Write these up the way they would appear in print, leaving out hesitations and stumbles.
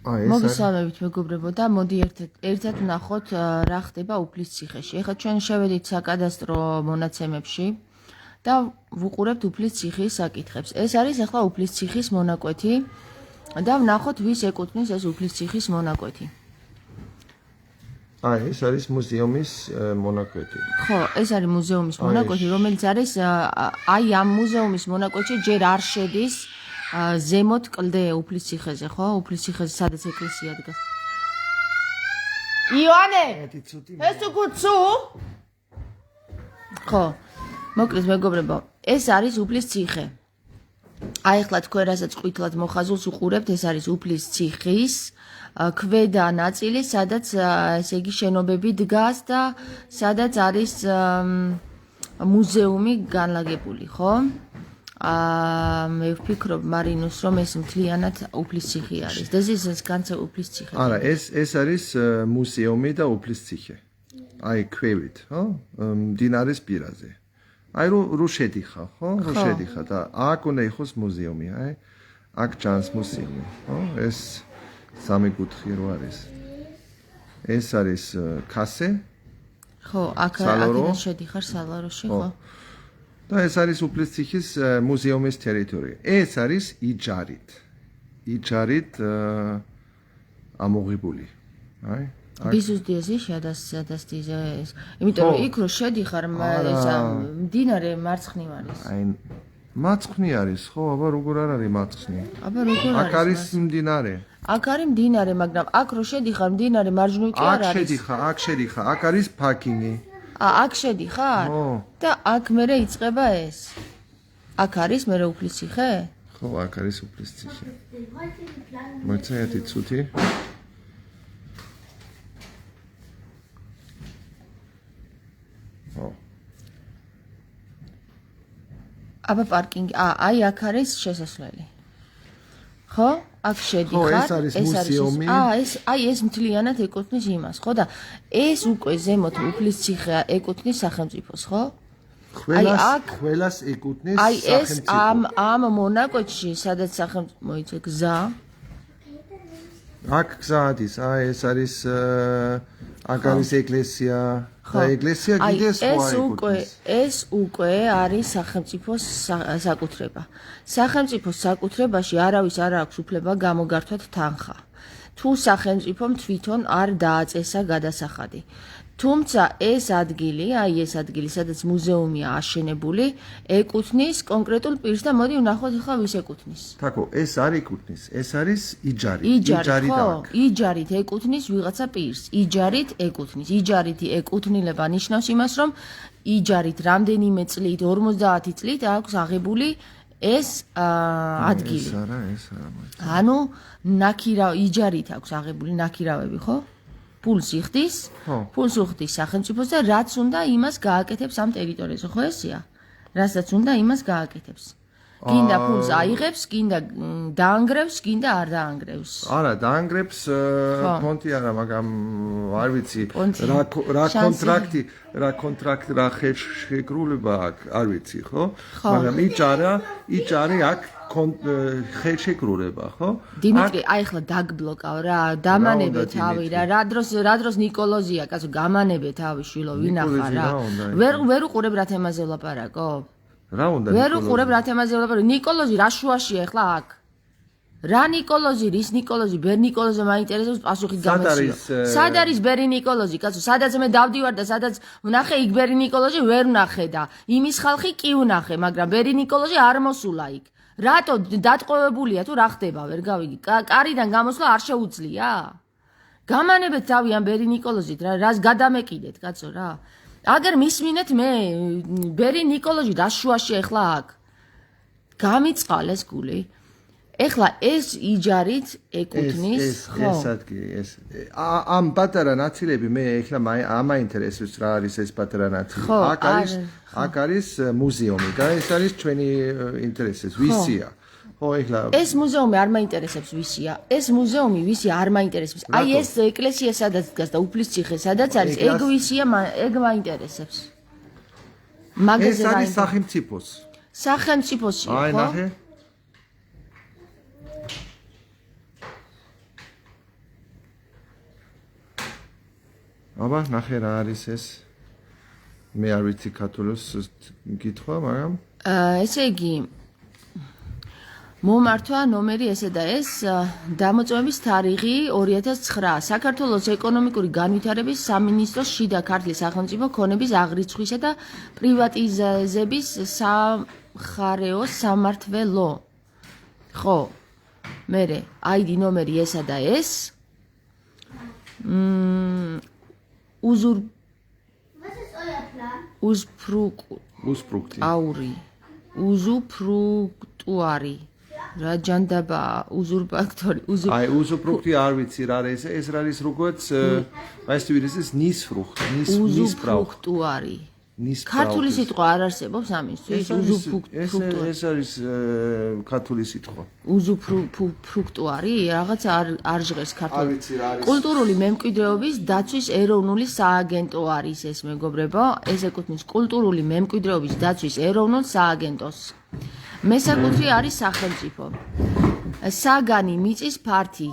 მოგესალმებით მეგობრებო და მოდი ერთად ვნახოთ რა ხდება უფლის ციხეში. ეხლა ჩვენ შევედით საკადასტრო მონაცემებში და ვუყურებთ უფლის ციხის საკითხებს. ეს არის ახლა უფლის ციხის მონაკვეთი და ვნახოთ ვის ეკუთვნის ეს უფლის ციხის მონაკვეთი. ეს არის მუზეუმის მონაკვეთი. ხო, ეს არის მუზეუმის მონაკვეთი, რომელიც არის აი ამ მუზეუმის მონაკვეთში ჯერ არ შედის ზემოთ კლდე უფლის ციხეზე, ხო? უფლის ციხეზე სადაც ეკლესია დგას. იონე! ეს უკუცუ? ხო. მოკლედ მეგობრებო, ეს არის უფლის ციხე. აი ახლა თქვენ რასაც ყვითლად მოხაზულს უყურებთ, ეს არის უფლის ციხის ქვედა ნაწილი, სადაც ესე იგი შენობები დგას და სადაც არის მუზეუმი განლაგებული, ხო? მე ვფიქრობ მარინოს რომ ეს მთლიანად უფლის ციხე არის. Das ist das ganze უფლის ციხე. არა, ეს არის მუზეუმი და უფლის ციხე. აი ქვევით, ხო? მდინარის პირაზე. აი რო შედიხა, ხო? რო შედიხა და აქ უნდა იყოს მუზეუმი, აი. აქ ჩანს მუზეუმი, ხო? ეს სამი კუთხე რო არის. ეს არის კასე. ხო, აქედან შედიხარ სალაროში, ხო? და ეს არის უფლის ციხის მუზეუმის ტერიტორია. ეს არის იჯარით ამოღებული. აი Bizus diezi das dieses. იმიტომ რომ იქ რო შედიხარ მდინარე მარცხნივ არის. აი მარცხნი არის, ხო, აბა როგორ არ არის მარცხნი? აბა როგორ არის? აქ არის მდინარე. აქ არის მდინარე, მაგრამ აქ რო შედიხარ მდინარე მარჯვნივ კი არ არის. აქ შედიხარ, აქ არის პარკინგი. აქ შედიხარ? და აქ მერე იწყება ეს. აქ არის მერე უფლის ციხე? ხო, აქ არის უფლის ციხე. მოიწევთ ცუთი? აბა პარკინგი, აი აქ არის შესასვლელი. ხო? აქ შედიხარ. ეს არის მუზეუმი. ეს მთლიანად ეკუთვნის იმას, ხო და ეს უკვე ზემოთ უფლის ციხე ეკუთვნის სახელმწიფოს, ხო? ყველას ეკუთვნის სახელმწიფო. აი ეს ამ მონაკვეთში, სადაც სახელმწიფო მოიცე გზა. აქ გზა არის, აი ეს არის აქ არის ეკლესია. და ეკლესია კიდე სხვა ეკუთვნის. ეს უკვე არის სახელმწიფოს საკუთრება. სახელმწიფოს საკუთრებაში არავის არ აქვს უფლება გამოგართვათ თანხა. თუ სახელმწიფომ თვითონ არ დააწესა გადასახადი. თუმცა ეს ადგილი, სადაც მუზეუმია აშენებული, ეკუთვნის კონკრეტულ პირს და მოდი ვნახოთ ახლა ვის ეკუთვნის. თაკო, ეს არ ეკუთვნის, ეს არის იჯარი. იჯარით ეკუთვნის ვიღაცა პირს. იჯარით ეკუთვნის. იჯარითი ეკუთვნილება ნიშნავს იმას, რომ იჯარით რამდენიმე წლით, 50 წლით აქვს აღებული ეს ადგილი. ეს არა. ანუ იჯარით აქვს აღებული ნაქირავები, ხო? ფულს იხდის, ფულს უხდის სახელმწიფოს და რაც უნდა იმას გააკეთებს ამ ტერიტორიაზე, ხო ესია? რასაც უნდა იმას გააკეთებს. გინდა ფულს აიღებს, გინდა დაანგრევს, გინდა არ დაანგრევს. არა, დაანგრევს ფონტი არა, მაგრამ არ ვიცი, რა კონტრაქტი, რა ხელშეკრულება აქვს, არ ვიცი, ხო? მაგრამ იჯარი აქ ხელშეკრულება, ხო? დიმიტრი, აი ახლა დაგბლოკავ რა, დამანებე თავი რა, რა დროს ნიკოლოზია, კაცო, გამანებე თავი შვილო, ვინახარ რა. ვერ უყურებ რა თემაზე ვლაპარაკობ? რა უნდა? ვერ უყურებ რა თემაზე ვლაპარაკობ? ნიკოლოზი რა შუაშია ახლა აქ? რა ნიკოლოზი, რის ნიკოლოზი, ბერ ნიკოლოზი მაინტერესებს პასუხი გამოსიო. სად არის ბერი ნიკოლოზი, კაცო, სადაც მე დავდივარ და სადაც ვნახე იქ ბერი ნიკოლოზი ვერ ვნახე და იმის ხალხი კი ვნახე, მაგრამ ბერი ნიკოლოზი არ მოსულა იქ. რატო დატყვევებულია თუ რა ხდება, ვერ გავიგე. კარიდან გამოსვლა არ შეუძლია? გამანებეთ თავი ამ ბერი ნიკოლოზით რა, რას გადამეკიდეთ, კაცო რა. აგერ მისმინეთ მე ბერი ნიკოლოზი რა შუაში ახლა აქ. გამიწყალეს გული. ეხლა ეს იჯარით ეკუთვნის, ხო? ეს ადგილი, ამ პატარა ნაწილები მე ეხლა ამაინტერესებს რა არის ეს პატარა ნაწილი. აქ არის მუზეუმი და ეს არის ჩვენი ინტერესებს, ვისია. ხო, ეხლა ეს მუზეუმი არ მაინტერესებს ვისია. ეს მუზეუმი ვისია არ მაინტერესებს. აი ეს ეკლესია სადაც დგას და უფლის ციხე სადაც არის, ეგ ვისია, ეგ მაინტერესებს. ეს არის სახელმწიფოს. სახელმწიფოსია, ხო? აი ნახე. აბა ნახე რა არის ეს მე არ ვიცი ქართულს გითხრა მაგრამ ესე იგი მომართვა ნომერი ესე და ეს დამოწმების თარიღი 2009 საქართველოს ეკონომიკური განვითარების სამინისტროს შიდა ქართლის სახელმწიფო ქონების აღრიცხვისა და პრივატიზების სამხარეო სამმართველო ხო მერე ID ნომერი ესა და ეს უზუფრუქტუარი რა ჯანდაბა უზურპატორი აი უზუფრუქტი არ ვიცი რა არის ეს არის როგორც weißt du wie das ist Niesfrucht უზუფრუქტუარი ქართული სიტყვა არ არსებობს ამისთვის უზუფრუქტუარი ეს არის ქართული სიტყვა უზუფრუქტუარი რაღაც არ ჟღერს ქართული კულტურული მემკვიდრეობის დაცვის ეროვნული სააგენტო არის ეს მეგობრებო ეს ეკუთვნის კულტურული მემკვიდრეობის დაცვის ეროვნულ სააგენტოს მესაკუთრი არის სახელმწიფო საგანი მიწის ფართი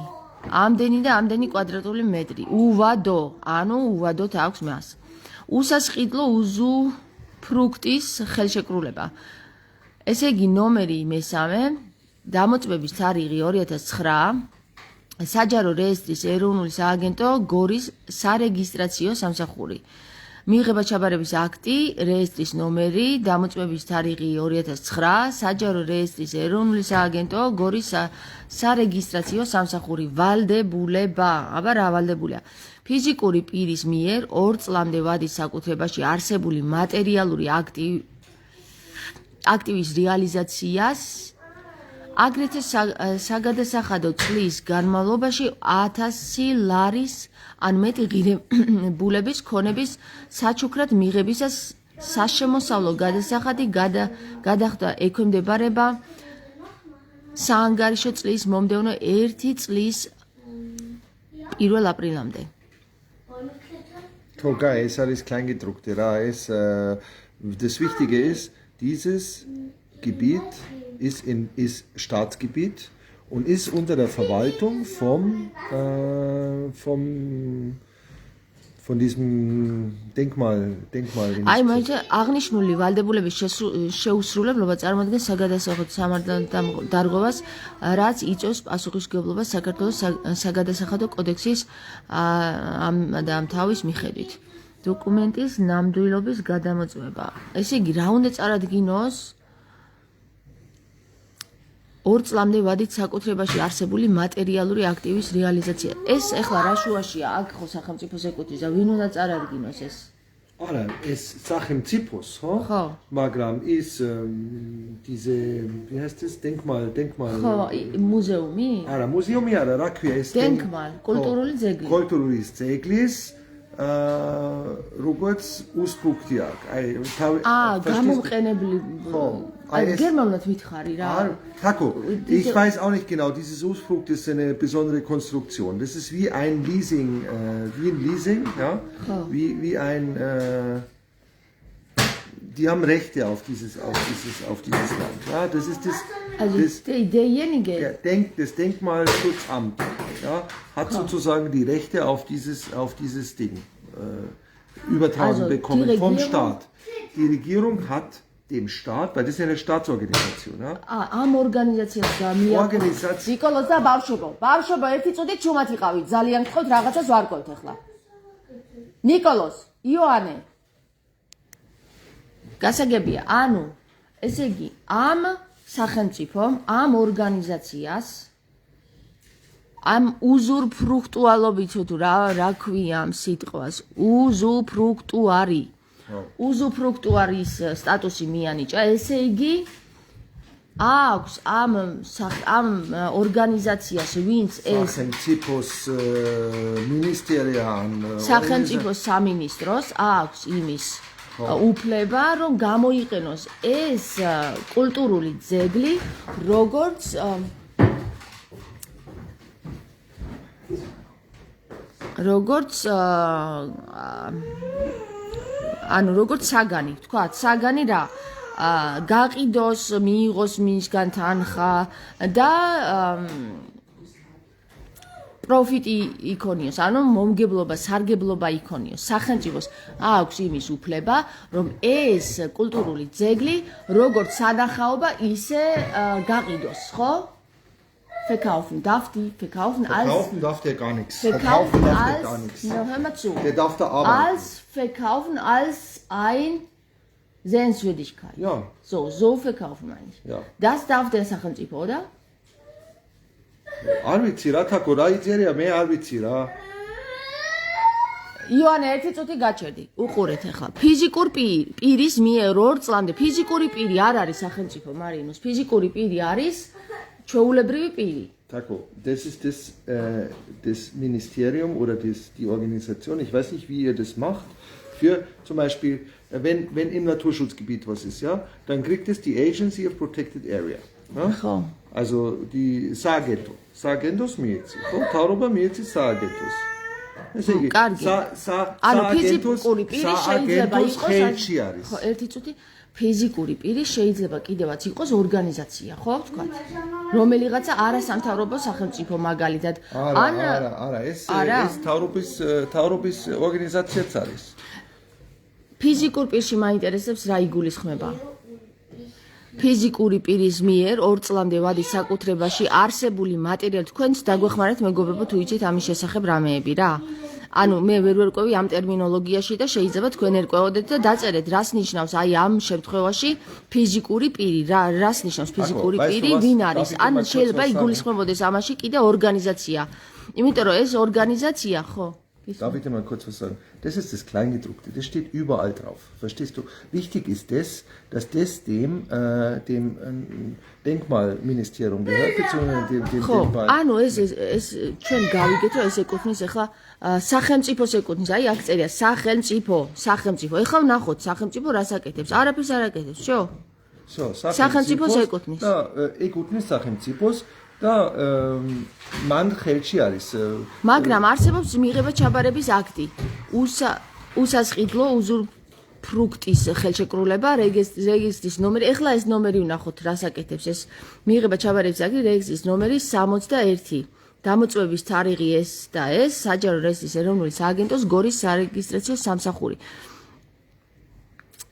ამდენი და ამდენი კვადრატული მეტრი უვადო ანუ უვადოთ აქვს მას უსასყიდლო უზუფრუქტის ხელშეკრულება ესე იგი ნომერი მესამე დამოწმების თარიღი 2009 საჯარო რეესტრის ეროვნული სააგენტო გორის სარეგისტრაციო სამსახური მიიღება ჩაბარების აქტი რეესტრის ნომერი დამოწმების თარიღი 2009 საჯარო რეესტრის ეროვნული სააგენტო გორის სარეგისტრაციო სამსახური ვალდებულება აბა რა ვალდებულია ფიზიკური პირის მიერ 2 წლამდე ვადის საკუთრებაში არსებული მატერიალური აქტივის რეალიზაციას აგრეთვე საგადასახადო წლის განმავლობაში 1000 ლარის ან მეტი ღირებულების ქონების საჩუქრად მიღებისას საშემოსავლო გადასახადი გადახდა ექვემდებარება საანგარიშო წლის მომდევნო 1 წლის 1 აპრილამდე Toga, es ist Kleingedruckte, das Wichtige ist, dieses Gebiet ist Staatsgebiet und ist unter der Verwaltung von diesem Denkmal. Აი, მე აღნიშნული ვალდებულების შეუსრულებლობა წარმოადგენს საგადასახადო სამართალდამხობას, რაც იწვევს პასუხისმგებლობას საქართველოს საგადასახადო კოდექსის ამ თავის მიხედვით. დოკუმენტის ნამდვილობის გადამოწმება. ესე იგი, რა უნდა წარადგინოს 2 წლამდე ვადით საკუთრებაში არსებული მატერიალური აქტივის რეალიზაცია. ეს ეხლა რა შუაშია? აქ ხო სახელმწიფოს ეკუთვნის და ვინ უნდა წარადგინოს ეს? არა, ეს სახელმწიფოს, ხო? ხო. მაგრამ ის diese wie heißt das Denkmal. ხო, მუზეუმი? არა, მუზეუმი არა, რა ქვია ეს? Denkmal, კულტურული ძეგლი. კულტურული ძეგლის როგორც უსფრუქტი აქვს. აი, გამომყენებელი. ხო. Germanland mitkhari ra. Taco, ich weiß auch nicht genau, dieses Usfrucht ist eine besondere Konstruktion. Das ist wie ein Leasing, ja? Wie ein die haben Rechte auf dieses Land. Ja, das ist derjenige. Das Denkmalschutzamt, ja, hat sozusagen die Rechte auf dieses Ding übertragen bekommen vom Staat. Die Regierung hat dem Staat, weil das ist ja eine Staatsorganisation, ja? Am Organisation Organisation. Nikolos da bavshobo, ერთი წუთით ჩუმად იყავით, ძალიან გთხოვთ რაღაცას ვარკვევთ ახლა. Nikolos, Ioane. გასაგებია, ანუ ესე იგი, ამ სახელმწიფომ, ამ ორგანიზაციას ამ უზურფრუქტუალობით თუ რა ქვია ამ სიტყვას, უზურფრუქტუარი. უზუფრუქტუარის სტატუსი მიანიჭა, ესე იგი აქვს ამ ორგანიზაციას, ვინც ეს სახელმწიფოს სამინისტროს აქვს იმის უფლება, რომ გამოიყენოს ეს კულტურული ძეგლი, როგორც ანუ როგორც საგანი, თქვათ, საგანი რა, გაყიდოს, მიიღოს მისგან თანხა და პროფიტი იქონიოს, ანუ მომგებლობა, სარგებლობა იქონიოს. სახელმწიფოს აქვს იმის უფლება, რომ ეს კულტურული ძეგლი როგორც სანახაობა, ისე გაყიდოს, ხო? Verkaufen darf der gar nichts. Verkaufen darf der gar nichts. Hör mal zu. Der darf da arbeiten. Verkaufen als ein Sehenswürdigkeit. Ja. So verkaufen meine ich. Ja. Das darf der სახელმწიფო, oder? არ ვიცი რა თაკო რა იწერია მე არ ვიცი რა იონა ერთი წუთი გაჩერდი უყურეთ ახლა ფიზიკურ პირის მიერ 2 წლამდე ფიზიკური პირი არ არის სახელმწიფო მარინოს ფიზიკური პირი არის ჩვეულებრივი პირი Taco, das ist das Ministerium oder die Organisation, ich weiß nicht, wie ihr das macht, für zum Beispiel, wenn im Naturschutzgebiet was ist, ja, dann kriegt es die Agency of Protected Area. Ja? Also die Sargentos მიეცი, ხო? თავრობა მიეცი Sargentos. ესე იგი, ანუ ფიზიკური პირი შეიძლება იყოს, ხო, ერთი წუთი ფიზიკური პირი შეიძლება კიდევაც იყოს ორგანიზაცია, ხო, ვთქვათ? რომელიღაცა არასამთავრობო სახელმწიფო მაგალითად. არა, ეს თავრობის ორგანიზაციაც არის. ფიზიკურ პირში მაინტერესებს რა იგულისხმება? ფიზიკური პირის მიერ 2 წლამდე ვადის საკუთრებაში არსებული მატერიალი თქვენც დაგვეხმარეთ მეგობრებო თუ იცით ამის შესახებ რამეები რა. ანუ მე ვერ ვერკვევი ამ ტერმინოლოგიაში და შეიძლება თქვენ ერკვეოდეთ და დაწერეთ რას ნიშნავს აი ამ შემთხვევაში ფიზიკური პირი, რას ნიშნავს ფიზიკური პირი, ვინ არის? ან შეიძლება იგულისხმებოდეს ამაში კიდე ორგანიზაცია. იმიტომ რომ ეს ორგანიზაცია ხო Darf ich dir mal kurz was sagen? Das ist das Kleingedruckte, das steht überall drauf. Verstehst du? Wichtig ist das, dass das dem Denkmalministerium gehört, beziehungsweise dem Denkmal. ანუ ეს ჩვენ გავიგეთ, რომ ეს ეკუთვნის ახლა სახელმწიფოს ეკუთვნის, აი აქ წერია სახელმწიფო. ეხლა ვნახოთ სახელმწიფო რას აკეთებს? არაფერს არ აკეთებს, შო? სახელმწიფოს ეკუთვნის. და ეკუთვნის სახელმწიფოს და მან ხელში არის მაგრამ არსებობს მიღება ჩაბარების აქტი უსასყიდლო უზურპრუქტის ხელშეკრულება რეგისტრის ნომერი ეხლა ეს ნომერი ვნახოთ რას აკეთებს ეს მიღება ჩაბარების აქტი რეგისტრის ნომერი 61 დამოწმების თარიღი ეს და ეს საჯარო რეესტრის ეროვნული სააგენტოს გორის სარეგისტრაციო სამსახური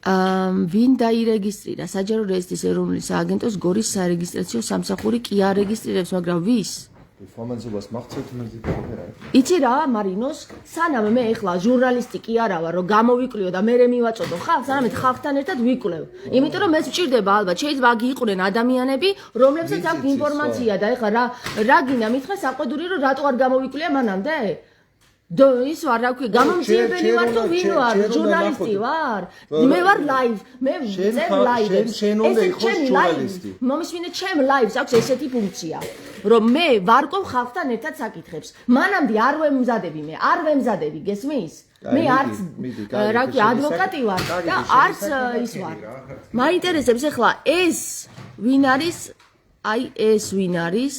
ვინ დაირეგისტრირა საჯარო რეესტრის ეროვნული სააგენტოს გორის სარეგისტრაციო სამსახური კი არ რეგისტრირებს, მაგრამ ვის? Bevor man sowas macht, sollte man sich vorbereiten. იცი რა, მარინოს, სანამ მე ეხლა ჟურნალისტი კი არა ვარ, რომ გამოვიკვლიო და მე მივაწოდო ხალხს, არამედ ხალხთან ერთად ვიკვლევ. იმიტომ რომ ეს მჭირდება ალბათ, შეიძლება აგი იყვნენ ადამიანები, რომლებსაც აქვს ინფორმაცია და ეხლა რა გინდა მითხრა საყვედური რომ რატო არ გამოვიკვლია მანამდე? ის ვარ რა ქვია გამომძიებელი ვარ თუ ვინ ვარ ჟურნალისტი ვარ მე ვარ ლაივ მე ვწერ ლაივებს მომისმინეთ ჩემ ლაივს აქვს ესეთი ფუნქცია რომ მე ვარკვევ ხალხთან ერთად საკითხებს მანამდე არ ვემზადები გესმის მე არც რა ქვია ადვოკატი ვარ და არც ის ვარ მაინტერესებს ახლა ეს ვინ არის აი ეს ვინ არის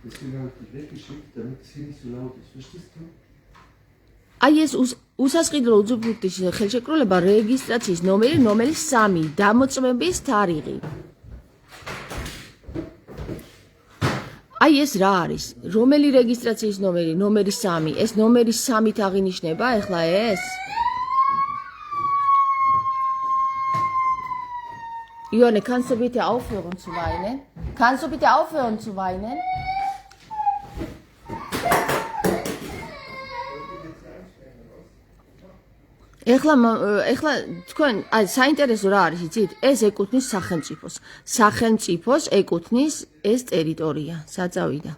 Deswegen habe ich dich weggeschickt, damit es hier nicht so laut ist. Verstehst du? აი ეს უსასყიდლო უზურპრუქტის ხელშეკრულება რეგისტრაციის ნომერი 3 დამოწმების თარიღი. აი ეს რა არის? რომელი რეგისტრაციის ნომერი? ნომერი 3. ეს ნომერი 3-ით აღინიშნება ახლა ეს? Ionne, kannst du bitte aufhören zu weinen? Kannst du bitte aufhören zu weinen? ეხლა თქვენ აი საინტერესო რა არის იცით? ეს ეკუთვნის სახელმწიფოს. სახელმწიფოს ეკუთვნის ეს ტერიტორია, საწავიდა.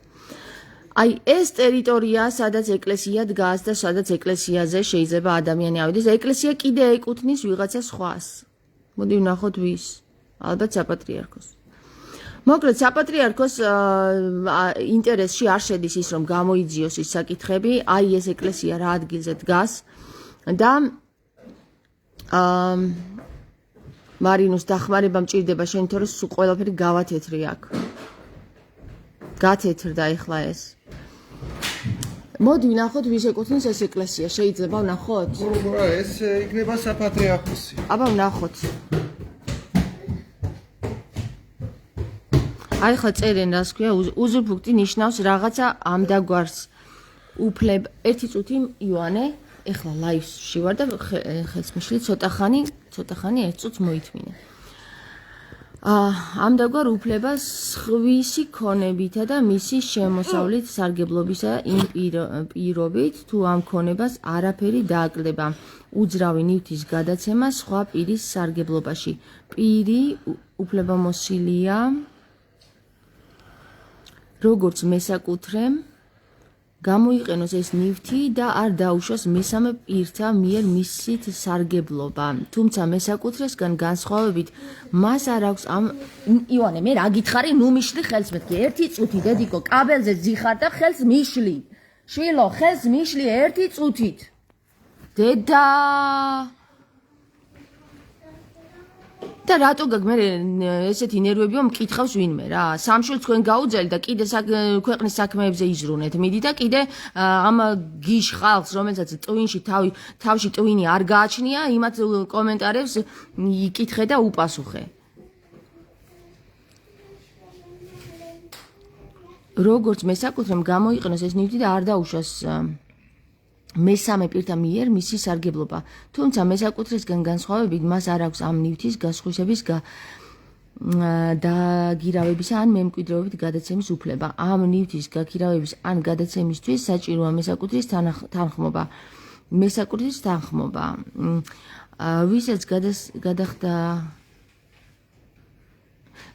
აი ეს ტერიტორია, სადაც ეკლესია დგას და სადაც ეკლესიაზე შეიძლება ადამიანი ავიდეს, ეკლესია კიდე ეკუთვნის ვიღაცა სხვას. მოდი ვნახოთ ვის. ალბათ საპატრიარქოს. მოკლედ საპატრიარქოს ინტერესში არ შედის ის რომ გამოიძიოს ის საკითხები, აი ეს ეკლესია რა ადგილზე დგას და მარინოს დახმარება მჭირდება შენ თორე სულ ყველაფერი გავათეთრი აქ. გათეთრდა ეხლა ეს. მოდი ვნახოთ ვის ეკუთვნის ეს ეკლესია, შეიძლება ვნახოთ? ეს იქნება საპატრიარქოსი. აბა ვნახოთ. აი ხა წერენ რას ქვია უზურპუქტი ნიშნავს რაღაცა ამდაგვარს უფლებ ერთი წუთი იოანე ეხლა ლაივში ვარ და ხელს მიშლი ცოტა ხანი ერთ წუთს მოითმინე ამდაგვარ უფლებას სხვისი ქონებითა და მისი შემოსავლით სარგებლობისა იმ პირობით თუ ამ ქონებას არაფერი დააკლდება უძრავი ნივთის გადაცემა სხვა პირის სარგებლობაში პირი უფლებამოსილია როგორც მესაკუთრემ გამოიყენოს ეს ნივთი და არ დაუშვას მესამე პირთა მიერ მისით სარგებლობა. თუმცა მესაკუთრესგან განსხვავებით მას არ აქვს ამ ივანე მე რა გითხარი ნუ მიშლი ხელს მეთქი ერთი წუთი დედიკო კაბელზე ძიხარ და ხელს მიშლი. შვილო ხელს მიშლი ერთი წუთით. დედა და რატო გაგ მე ესეთი ნერვებიო მკითხავს ვინმე რა სამშვილ თქვენ გაუძელი და კიდე ქვეყნის საქმეებზე იზრუნეთ მიდი და კიდე ამ გიშ ხალხს რომელსაც ტვინში თავში ტვინი არ გააჩნია იმათ კომენტარებს იკითხე და უპასუხე როგორც მესაკუთრემ გამოიყენოს ეს ნივთი და არ დაუშვას მესამე პირთა მიერ მისი სარგებლობა. თუმცა მესაკუთრესგან განსხვავებით მას არ აქვს ამ ნივთის გასხვისების დაგირავებისა ან მემკვიდრეობით გადაცემის უფლება. ამ ნივთის გაქირავების ან გადაცემისთვის საჭიროა მესაკუთრის თანხმობა. მესაკუთრის თანხმობა.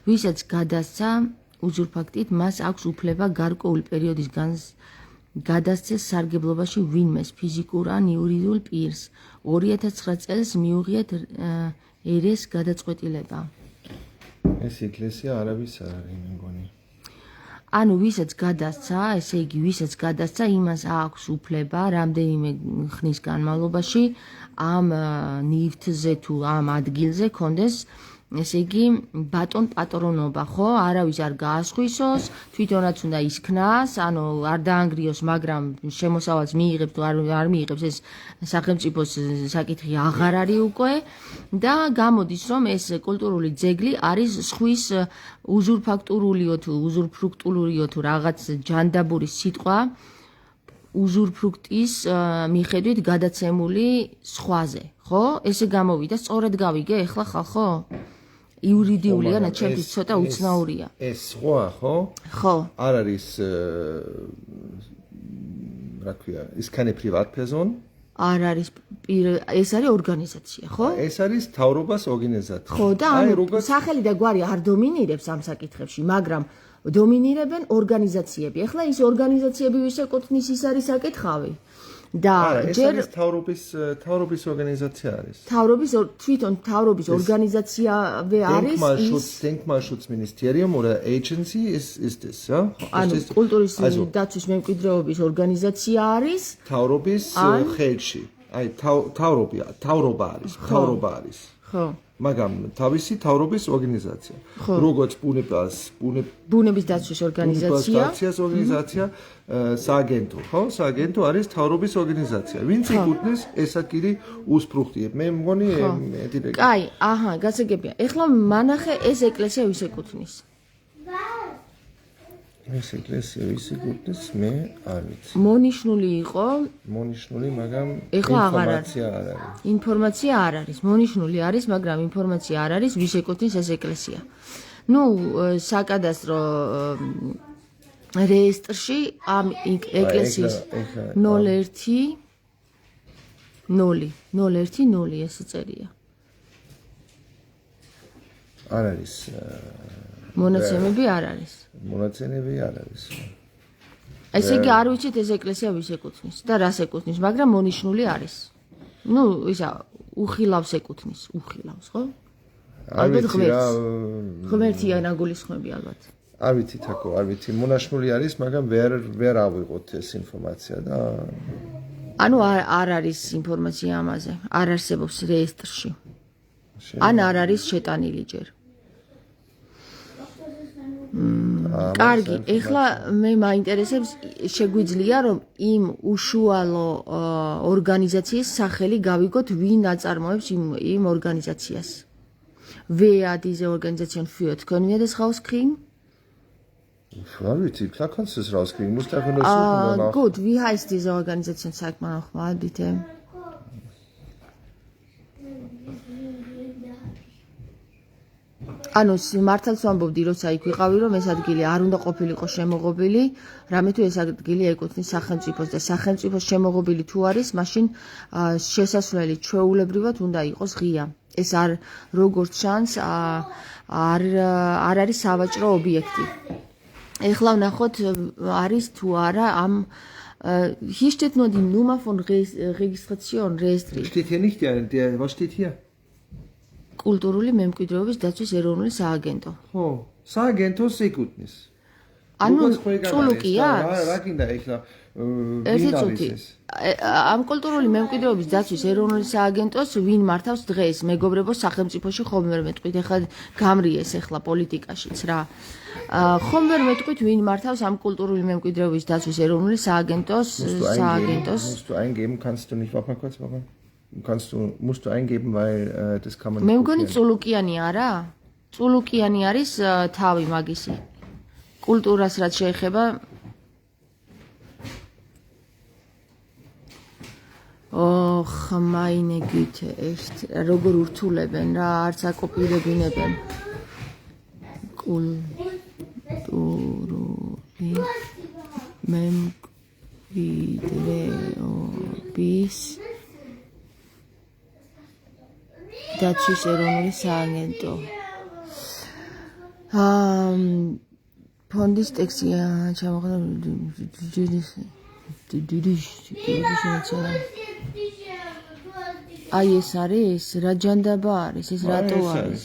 ვისაც გადასცა უზურპაქტით მას აქვს უფლება გარკვეული პერიოდის გადასცეს სარგებლობაში ვინმეს ფიზიკურ ან იურიდიულ პირს 2009 წელს მიუღიათ ერეს გადაწყვეტილება. ეს ეკლესია არავის არ არის მეგონი. ანუ ვისაც გადასცა, ესე იგი ვისაც გადასცა, იმას აქვს უფლება რამდენიმე ხნის განმავლობაში ამ ნივთზე თუ ამ ადგილზე კონდეს ესე იგი ბატონ პატრონობა, ხო? არავის არ გაასხვისოს, თვითონაც უნდა ისქნას, ანუ არ დაანგრიოს, მაგრამ შემოსავალს მიიღებს თუ არ მიიღებს ეს სახელმწიფოს საკითხი აღარ არის უკვე და გამოდის რომ ეს კულტურული ძეგლი არის სხვის უზურპაქტურულიო თუ უზურპფრუქტულიო თუ რაღაც ჯანდაბური სიტყვა უზურპფრუქტის მიხედვით გადაცემული სხვაზე, ხო? ესე გამოვიდა, სწორედ გავიგე ახლა ხალხო? იურიდიულია, ჩემთვის ცოტა უცნაურია. ეს სხვა, ხო? ხო. არ არის რა ქვია, ისქანი პრივატ პერსონ? არ არის ეს არის ორგანიზაცია, ხო? ეს არის თავრობას ორგანიზაცია. ხო, და ანუ სახელი და გვარი არ დომინირებს ამ საკითხებში, მაგრამ დომინირებენ ორგანიზაციები. ეხლა ის ორგანიზაციები ვის ეკუთვნის ის არის საკითხავი. და ჯერ თავრობის ორგანიზაცია არის. თვითონ თავრობის ორგანიზაცია არის ის Denkmalschutzministerium oder Agency ist das, ja? ანუ კულტურის დაცვის მემკვიდრეობის ორგანიზაცია არის თავრობის ხელში. აი თავრობა არის. ხო. მაგრამ თავისი თავრობის ორგანიზაცია. როგორც ბუნების დაცვის ორგანიზაცია, სააგენტო, ხო? სააგენტო არის თავრობის ორგანიზაცია. ვინც იკუთვნის ესაკილი უსფრუხტიებ. მე მგონი ეტირეკი. კაი, აჰა, გასაგებია. ეხლა მანახე ეს ეკლესია ვის ეკუთვნის? ეს ეკლესია ვის ეკუთვნის? მე არ ვიცი. მონიშნული იყო, მაგრამ ინფორმაცია არ არის. ინფორმაცია არ არის. მონიშნული არის, მაგრამ ინფორმაცია არ არის, ვის ეკუთვნის ეს ეკლესია. ნუ საკადასტრო რეესტრში ამ ეკლესიის 01 ეს წერია. არ არის. მონაცემები არ არის. ესე იგი არ ვიცით ეს ეკლესია ვის ეკუთვნის და რას ეკუთვნის, მაგრამ მონიშნული არის. ნუ ისა უხილავს ეკუთვნის, ხო? ალბათ ღმერთია ნაგულისხმები ალბათ. არ ვიცი თაკო, არ ვიცი, მონაშნული არის, მაგრამ ვერ ავიღოთ ეს ინფორმაცია და ანუ არ არის ინფორმაცია ამაზე, არ არსებობს რეესტრში. ან არ არის შეტანილი ჯერ. კარგი, ეხლა მე მაინტერესებს შეგვიძლია რომ იმ უშუალო ორგანიზაციის სახელი გავიგოთ, ვინ აწარმოებს იმ ორგანიზაციას. Wer diese Organisation führt, können wir das rauskriegen? Wie klar kannst du es rauskriegen. Du musst einfach nur suchen danach. Gut, wie heißt diese Organisation? Zeig mal noch mal, bitte. ანუ მართალს ვამბობდი, როცა იქ ვიყავი, რომ ეს ადგილი არ უნდა ყოფილიყო შემოღობილი, რამე თუ ეს ადგილი ეკუთვნის სახელმწიფოს და სახელმწიფოს შემოღობილი თუ არის, მაშინ შესასვლელი ჩვეულებრივად უნდა იყოს ღია. ეს არ როგორც ჩანს არ არის სავაჭრო ობიექტი. ეხლა ვნახოთ არის თუ არა am hier steht nur die Nummer von Registration, Restri. Steht hier nicht was steht hier? კულტურული მემკვიდრეობის დაცვის ეროვნული სააგენტო. ხო, სააგენტოს ეკუთვნის. ანუ წულუკია? რა გინდა ეხლა? ერთი წუთი. ამ კულტურული მემკვიდრეობის დაცვის ეროვნული სააგენტოს ვინ მართავს დღეს? მეგობრებო, სახელმწიფოში ხომ ვერ მეტყვით, ეხლა გამრიეს ეხლა პოლიტიკაშიც რა. ხომ ვერ მეტყვით, ვინ მართავს ამ კულტურული მემკვიდრეობის დაცვის ეროვნული სააგენტოს? Musst du eingeben, kannst du nicht, warte mal kurz, warum? Musst du eingeben, weil das kann man nicht. მე მგონი წულუკიანი არა? წულუკიანი არის თავი მაგისი. კულტურას რაც შეეხება meine Güte, echt, როგორ ურთულებენ რა, არც აკოპირებინებენ. კულტურული მემკვიდრეობის დაცვის ეროვნული სააგენტო. ფონდის ტექსტი აი ეს არის, რა ჯანდაბა არის, ეს რატო არის?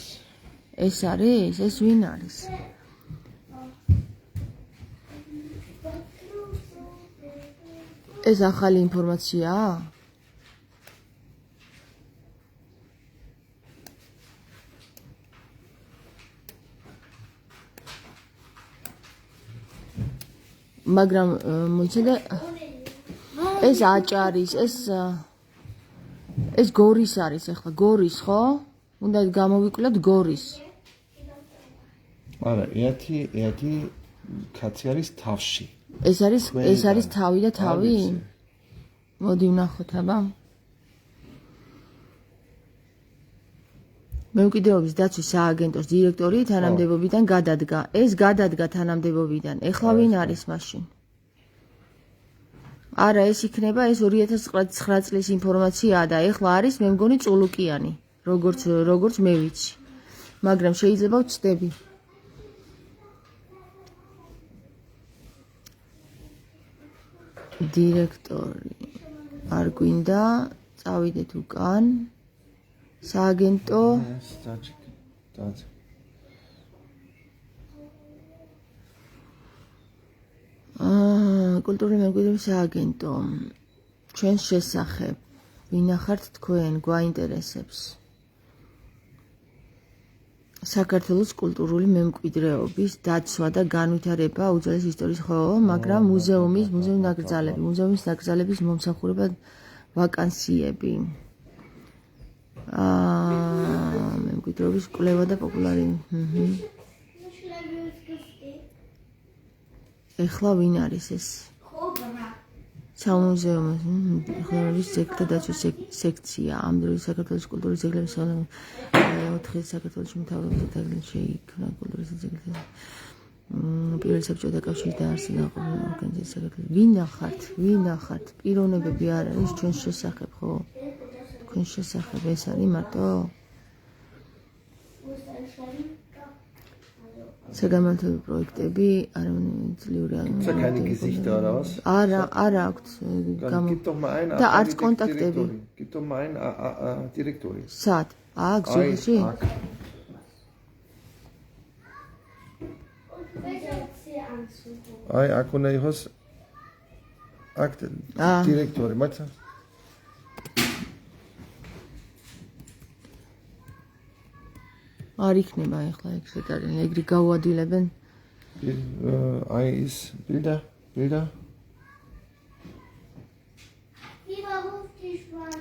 ეს არის, ეს ვინ არის? ეს ახალი ინფორმაციაა? მაგრამ მოიცადე ეს აჭარის ეს გორის არის ახლა გორის ხო? უნდა გამოვიკვლიოთ გორის. არა, ერთი კაცი არის თავში. ეს არის თავი და თავი? მოდი ვნახოთ აბა. მემკვიდრეობის დაცვის სააგენტოს დირექტორი თანამდებობიდან გადადგა. ეს გადადგა თანამდებობიდან. ეხლა ვინ არის მაშინ? არა, ეს იქნება ეს 2009 წლის ინფორმაციაა და ეხლა არის მე მგონი წულუკიანი, როგორც მე ვიცი. მაგრამ შეიძლება ვცდები. დირექტორი არ გვინდა, წავიდეთ უკან. სააგენტო კულტურული მემკვიდრეობის სააგენტო ჩვენს შესახებ ვინახართ თქვენ გვაინტერესებს საქართველოს კულტურული მემკვიდრეობის დაცვა და განვითარება უძველეს ისტორიის ხო, მაგრამ მუზეუმის ნაკრძალების მომსახურება ვაკანსიები მემკვიდრეობის კვლევა და პოპულარი. ეხლა ვინ არის ეს? სამუზეუმო ხელოვნების ძეგლთა დაცვის სექცია. ამ დროს საქართველოს კულტურის ძეგლების 4 საქართველოს მთავრობის დაგლენ შეიქმნა კულტურის ძეგლთა პირველ საბჭოთა კავშირის დაარსება ორგანიზაცია საქართველოს. ვინ ახართ? პიროვნებები არ არის ჩვენს შესახებ ხო? თქვენს შესახებ ეს არის მარტო? საგამართლებლო პროექტები არამძლიური არა აქვთ და არც კონტაქტები. სად? აქ ზუგდიდში? აი, აქ უნდა იყოს აქ დირექტორი, მაგრამ არ იქნება ახლა ეგ შეტანილი, ეგრე გავუადვილებენ აი ის ბილდა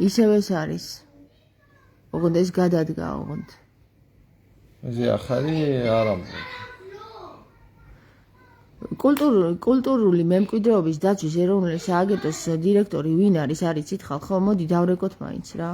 ისევ ეს არის ოღონდ ეს გადადგა ოღონდ ესე ახალი არ ამბობ კულტურული მემკვიდრეობის დაცვის ეროვნული სააგენტოს დირექტორი ვინ არის იცით ხალხო მოდი დავრეკოთ მაინც რა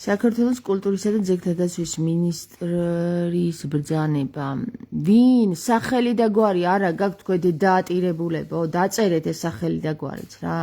საქართველოს კულტურისა და ძეგლთა დაცვის მინისტრის ბრძანება. ვინ სახელი და გვარი არა გაქვთ თქვენ დაატირებულებო, დაწერეთ ეს სახელი და გვარიც რა.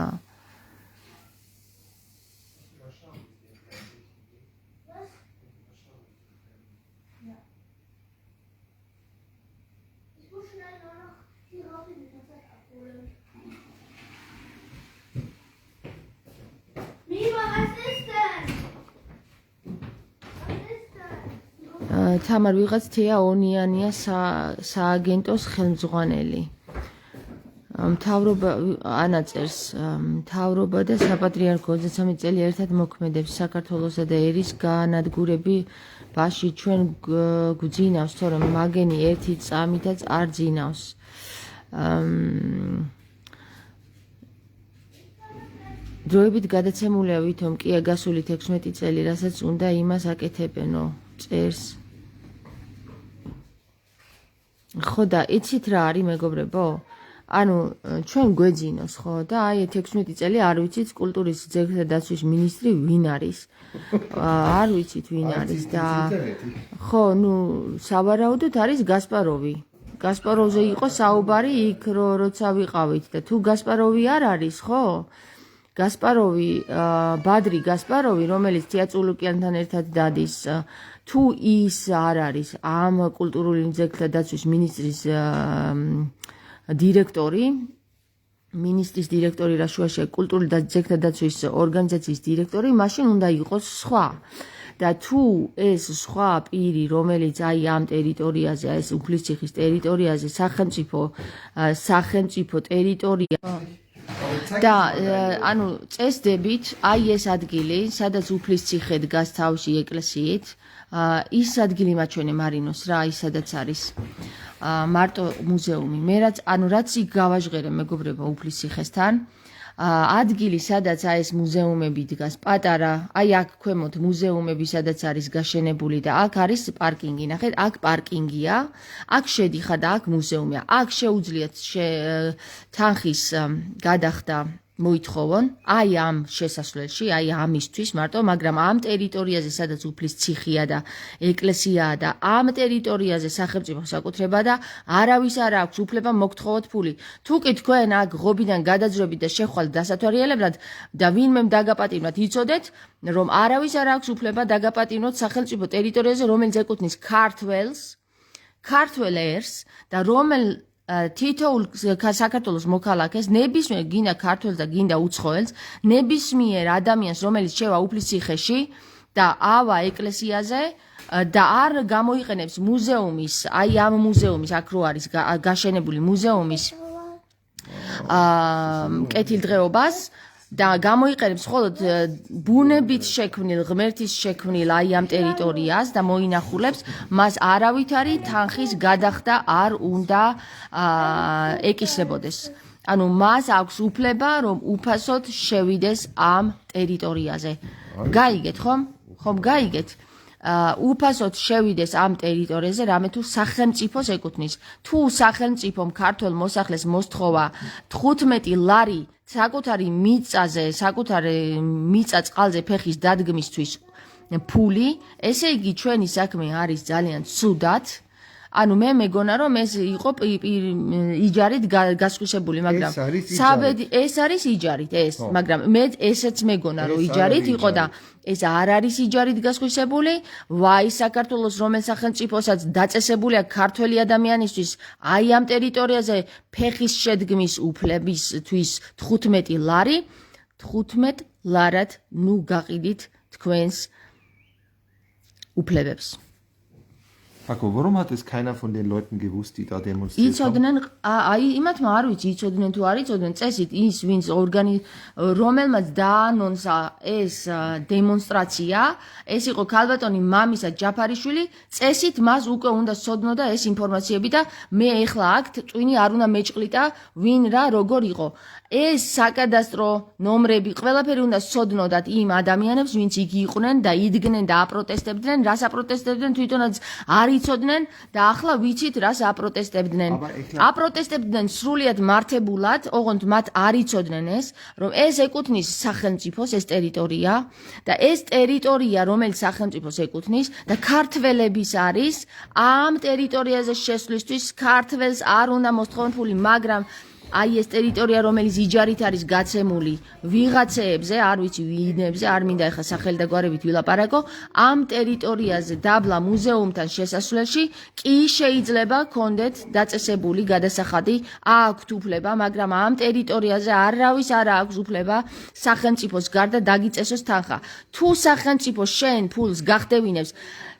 თამარ ვიღაც თეა ონიანია სააგენტოს ხელმძღვანელი. მთავრობა ანაწერს მთავრობა და საპატრიარქო 23 წელი ერთად მოქმედებს საქართველოსა და ერის განადგურები ბაში ჩვენ გვძინავს თორემ მაგენი ერთი წამითაც არ ძინავს. დროებით გადაცემულია ვითომ კია გასული 16 წელი რასაც უნდა იმას აკეთებენო წერს ხო და იცით რა არის მეგობრებო ანუ ჩვენ გვეძინოს ხო და აი 16 წელი არ ვიცით კულტურის ძეგლთა დაცვის მინისტრი ვინ არის არ ვიცით ვინ არის და ხო ნუ სავარაუდოდ არის გასპაროვზე იყო საუბარი იქ როცა ვიყავით და თუ გასპაროვი არ არის ხო გასპაროვი ბადრი გასპაროვი რომელიც თეატრულუკიანთან ერთად დადის თუ ის არ არის ამ კულტურული ძეგლთა დაცვის მინისტრის დირექტორი მინისტრის დირექტორი რაშუაშია კულტურული ძეგლთა დაცვის ორგანიზაციის დირექტორი მაშინ უნდა იყოს სხვა და თუ ეს სხვა პირი რომელიც აი ამ ტერიტორიაზე ეს უფლისციხის ტერიტორიაზე სახელმწიფო ტერიტორია და ანუ წესდებით აი ეს ადგილი სადაც უფლისციხე დგას თავში ეკლესიით ის ადგილი მაჩვენე მარინოს რა ის სადაც არის მარტო მუზეუმი მე რაც იქ გავაჟღერე მეგობრებო უფლისციხესთან ადგილი სადაც აი ეს მუზეუმები დგას პატარა აი აქ ქვემოთ მუზეუმები სადაც არის გაშენებული და აქ არის პარკინგი ნახეთ აქ პარკინგია აქ შედიხარ და აქ მუზეუმია აქ შეუძლიათ თანხის გადახდა მოითხოვონ აი ამ შესასვლელში აი ამისთვის მარტო მაგრამ ამ ტერიტორიაზე სადაც უფლისციხეა და ეკლესიაა და ამ ტერიტორიაზე სახელმწიფო საკუთრება და არავის არ აქვს უფლება მოგთხოვოთ ფული თუ კი თქვენ აქ ღობიდან გადაძვრებით და შეხვალთ დასათვალიერებლად და ვინმემ დაგაპატიმროთ იცოდეთ რომ არავის არ აქვს უფლება დაგაპატიმროთ სახელმწიფო ტერიტორიაზე რომელიც ეკუთვნის ქართველერს და თითოეულ საქართველოს მოქალაქეს ნებისმიერ გინდა ქართველს და გინდა უცხოელს ნებისმიერ ადამიანს რომელიც შევა უფლისციხეში და ავა ეკლესიაზე და არ გამოიყენებს მუზეუმის აი ამ მუზეუმის აქ რო არის გაშენებული მუზეუმის კეთილდღეობას და გამოიყენებს მხოლოდ ბუნებით შექმნილ ღმერთის შექმნილ აი ამ ტერიტორიას და მოინახულებს მას არავითარი თანხის გადახდა არ უნდა ეკისრებოდეს ანუ მას აქვს უფლება რომ უფასოდ შევიდეს ამ ტერიტორიაზე გაიგეთ ხომ გაიგეთ უფასოდ შევიდეს ამ ტერიტორიაზე რამე თუ სახელმწიფოს ეკუთვნის თუ სახელმწიფომ ქართულ მოსახლეს მოსთხოვა 15 ლარი საკუთარი მიწა წყალზე ფეხის დადგმისთვის ფული, ესე იგი ჩვენი საქმე არის ძალიან ცუდად ანუ მე მეგონა რომ ეს იყო იჯარით გასხვისებული, მაგრამ ეს არის იჯარით ეს, მაგრამ მე ესეც მეგონა რომ იჯარით იყო და ეს არ არის იჯარით გასხვისებული, ვაი საქართველოს რომელ სახელმწიფოსაც დაწესებული აქვს ქართველი ადამიანისთვის აი ამ ტერიტორიაზე ფეხის შედგმის უფლებისთვის 15 ლარი, 15 ლარად ნუ გაყიდით თქვენს უფლებებს. Paco, warum hat es keiner von den Leuten gewusst, die da demonstriert haben? იცოდნენ, აი იმათმა არ ვიცი, იცოდნენ თუ არ იცოდნენ, წესით ის ვინც რომელმაც დაანონსა ეს დემონსტრაცია, ეს იყო ქალბატონი მამისა ჯაფარიშვილი, წესით მას უკვე უნდა სცოდნოდა ეს ინფორმაციები და მე ეხლა აქ ტვინი არ უნდა მეჭყლიტა, ვინ რა როგორ იყო. ეს საკადასტრო ნომრები ყველაფერი უნდა სცოდნოდათ იმ ადამიანებს, ვინც იგი იყვნენ და იდგნენ და აპროტესტებდნენ, რას აპროტესტებდნენ, თვითონაც არ იცოდნენ და ახლა ვიცით რას აპროტესტებდნენ. აპროტესტებდნენ სრულიად მართებულად, ოღონდ მათ არ იცოდნენ ეს, რომ ეს ეკუთვნის სახელმწიფოს ეს ტერიტორია და ეს ტერიტორია, რომელიც სახელმწიფოს ეკუთვნის და ქართველების არის, ამ ტერიტორიაზე შესვლისთვის ქართველს არ უნდა მოსთხოვონ ფული, მაგრამ აი ეს ტერიტორია, რომელიც იჯარით არის გაცემული ვიღაცეებზე, არ ვიცი ვინებზე, არ მინდა ეხლა სახელი და გვარებით ვილაპარაკო, ამ ტერიტორიაზე დაბლა მუზეუმთან შესასვლელში კი შეიძლება კონდეთ დაწესებული გადასახადი, აქვთ უფლება, მაგრამ ამ ტერიტორიაზე არავის არ აქვს უფლება სახელმწიფოს გარდა დაგიწესოს თანხა. თუ სახელმწიფო შენ ფულს გახდევინებს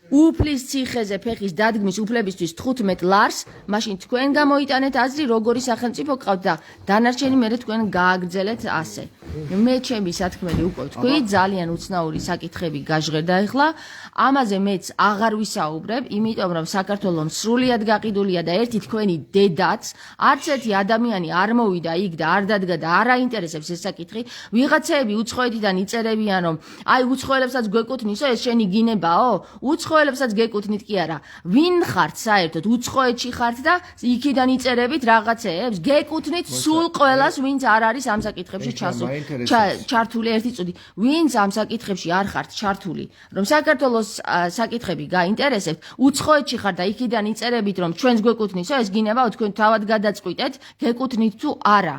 უფლის ციხეზე ფეხის დადგმის უფლებისთვის 15 ლარს, მაშინ თქვენ გამოიტანეთ აზრი, როგორი სახელმწიფო გყავთ და დანარჩენი მერე თქვენ გააგრძელეთ ასე. მე ჩემი სათქმელი უკვე თქვი, ძალიან უცნაური საკითხები გაჟღერდა ეხლა. ამაზე მეც აღარ ვისაუბრებ, იმიტომ რომ საქართველოს სრულიად გაყიდულია და ერთი თქვენი დედაც, არც ერთი ადამიანი არ მოვიდა იქ და არ დადგა და არ აინტერესებს ეს საკითხი. ვიღაცეები უცხოეთიდან იწერებიან, რომ აი უცხოელებსაც გვეკუთვნისო, ეს შენი გინებაო? უცხოელებსაც გეკუთვნით კი არა. ვინ ხართ საერთოდ? უცხოეთში ხართ და იქიდან იწერებით რაღაცეებს? გეკუთვნით სულ ყველას, ვინც არ არის ამ საკითხებში ჩართული. ერთი წუთი. ვინც ამ საკითხებში არ ხართ ჩართული, რომ საქართველოს საკითხები გაინტერესებთ, უცხოეთში ხართ და იქიდან იწერებით, რომ ჩვენს გვეკუთვნისო, ეს გინებაო, თქვენ თავად გადაწყვიტეთ, გეკუთვნით თუ არა.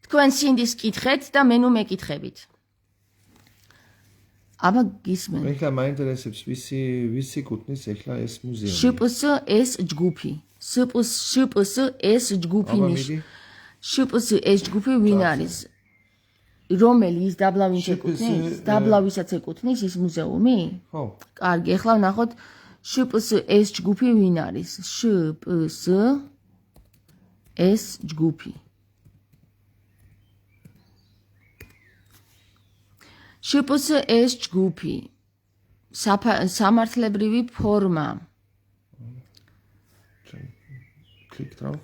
თქვენ სინდის კითხეთ და მე ნუ მეკითხებით. აბა გისმენ. ეხლა მაინტერესებს ვისი კუთვნის ეხლა ეს მუზეუმი. შპს ეს ჯგუფი. შპს ეს ჯგუფი ნიშნავს. შპს ეს ჯგუფი ვინ არის? რომელი ის დაბლავინც ეკუთვნის? დაბლავისაც ეკუთვნის ის მუზეუმი? ხო. კარგი, ეხლა ვნახოთ შპს ეს ჯგუფი ვინ არის? შპს ეს ჯგუფი. შპს ეს ჯგუფი სამართლებრივი ფორმა. Klick drauf.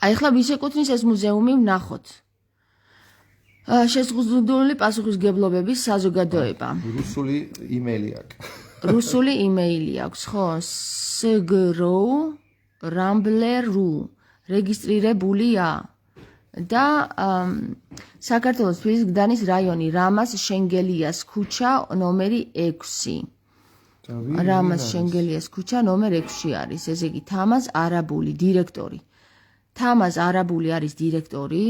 აი ახლა ვის ეკუთვნის ეს მუზეუმი ვნახოთ. შეზღუდული პასუხისმგებლობების საზოგადოება. რუსული იმეილი აქვს. რუსული იმეილი აქვს, ხო? sgro rambler.ru რეგისტრირებულია და საქართველოს თბილისის გდანის რაიონი რამას შენგელიას ქუჩა ნომერი 6. რამას შენგელიას ქუჩა ნომერ 6 არის, ესე იგი თამაზ არაბული დირექტორი. თამაზ არაბული არის დირექტორი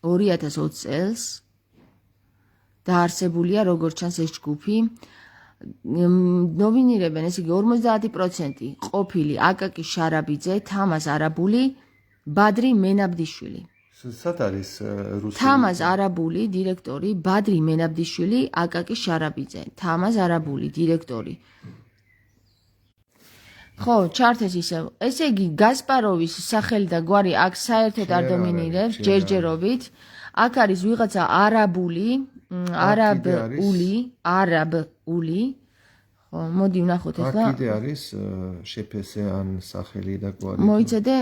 2020 წელს დაარსებულია როგორც ჩანს ეს ჯგუფი. ნომინირებენ ესე იგი 50% ყოფილი აკაკი შარაბიძე, თამაზ არაბული, ბადრი მენაბდიშვილი. სად არის რუსული? თამაზ არაბული დირექტორი, ბადრი მენაბდიშვილი, აკაკი შარაბიძე. თამაზ არაბული დირექტორი. ხო, ჩართეს ისევ. ესე იგი გასპაროვის სახელი და გვარი აქ საერთოდ არ დომინირებს ჯერჯერობით. აქ არის ვიღაცა არაბული. ხო, მოდი ვნახოთ ახლა. აქ კიდე არის შპს ან სახელი და გვარი. მოიცადე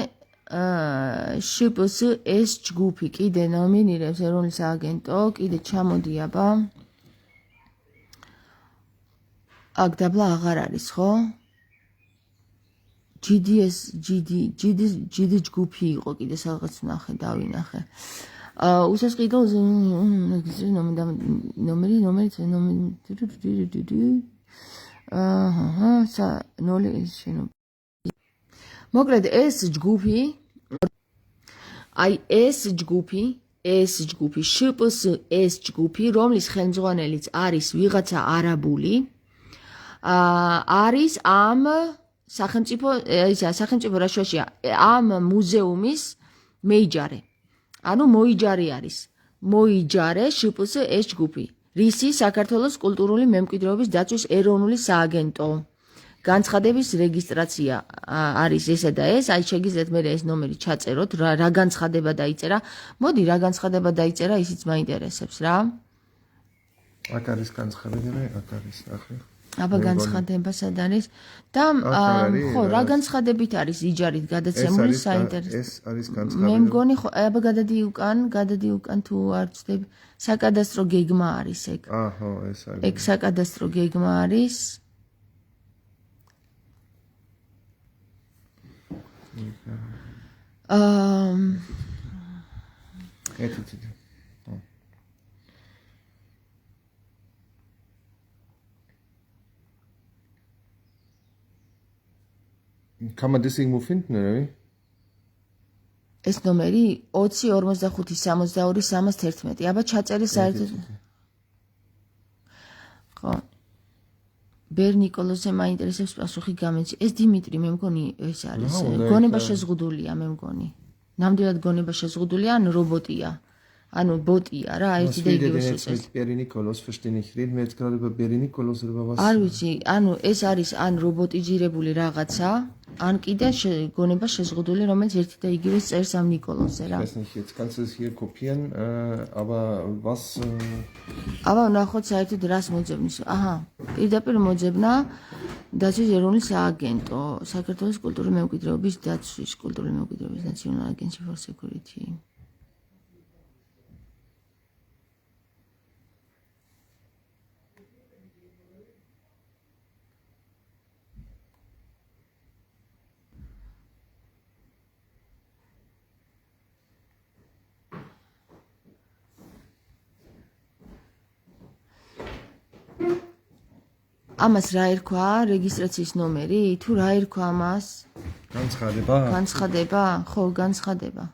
შპს ეს ჯგუფი კიდე ნომინირებს ეროვნულ სააგენტო, კიდე ჩამოდი აბა. აქ დაბლა აღარ არის, ხო? GD ჯგუფი იყო კიდე სადღაც ვნახე, დავინახე. უსასყიდო ნომერი ნოლი შენო. მოკლედ ეს ჯგუფი აი ეს ჯგუფი შპს ეს ჯგუფი რომლის ხელმძღვანელიც არის ვიღაცა არაბული არის ამ სახელმწიფო რაშუაშია ამ მუზეუმის მეიჯარე ანუ მოიჯარე არის მოიჯარე შპს ეს ჯგუფი რისი საქართველოს კულტურული მემკვიდრეობის დაცვის ეროვნული სააგენტო განცხადების რეგისტრაცია არის ესა და ეს აი შეგიძლიათ მე ეს ნომერი ჩაწეროთ რა განცხადება დაიწერა მოდი რა განცხადება დაიწერა ისიც მაინტერესებს რა აქ არის განცხადება აქ არის ახლა აბა განცხადება სად არის და ხო რა განცხადებით არის იჯარით გადაცემული საინტერესო ეს არის განცხადება მე მგონი ხო აბა გადადი უკან თუ არ ვწდები საკადასტრო გეგმა არის ეგ აჰო ეს არის ეგ საკადასტრო გეგმა არის Kann man das irgendwo finden, oder wie? ეს ნომერი 20 45 62 311. აბა ჩაწერი საერთოდ. ხო. ბერ ნიკოლოზზე მაინტერესებს პასუხი გამეცი. ეს დიმიტრი მე მგონი ეს არის. გონება შეზღუდულია მე მგონი. ნამდვილად გონება შეზღუდულია ან რობოტია. ანუ ბოტია რა, ერთი და იგივე სიტყვის. ბერი ნიკოლოზ verstehe ich reden wir jetzt gerade über Beri Nikolaus oder was? არ ვიცი, ანუ ეს არის ან რობოტიზირებული რაღაცა, ან კიდე გონება შეზღუდული, რომელიც ერთი და იგივე წერს ამ ნიკოლოზზე რა. Ich weiß nicht, jetzt kannst du es hier kopieren, aber was აბა ნახოთ საერთოდ რას მოძებნის. აჰა, პირდაპირ მოძებნა დაცვის ეროვნული სააგენტო, საქართველოს კულტურული მემკვიდრეობის დაცვის კულტურული მემკვიდრეობის National Agency for Security. ამას რა ერქვა რეგისტრაციის ნომერი თუ რა ერქვა ამას განცხადება ხო განცხადება